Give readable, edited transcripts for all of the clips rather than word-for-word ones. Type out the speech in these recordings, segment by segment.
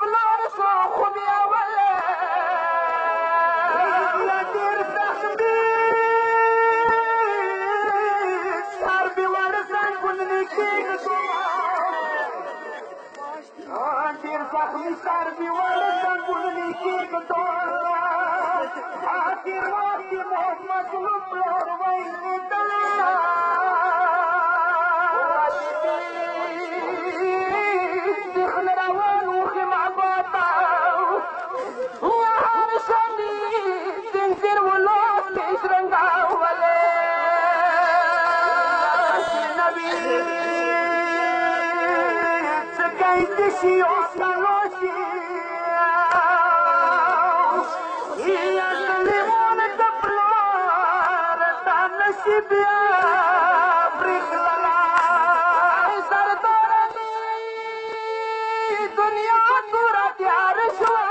بلور شو خوبي ولا لا دير صاحبي صاحبي ورثان كلني كيك دير صاحبي صاحبي ورثان كلني كيك آخر وقت مظلوم بلور ويني She also lost you. He has to live on the floor. And she be a brick la. Sartorani, dunya pura pyar shwa.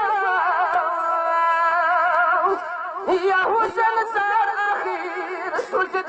Ya Hussein sar akhir sujdi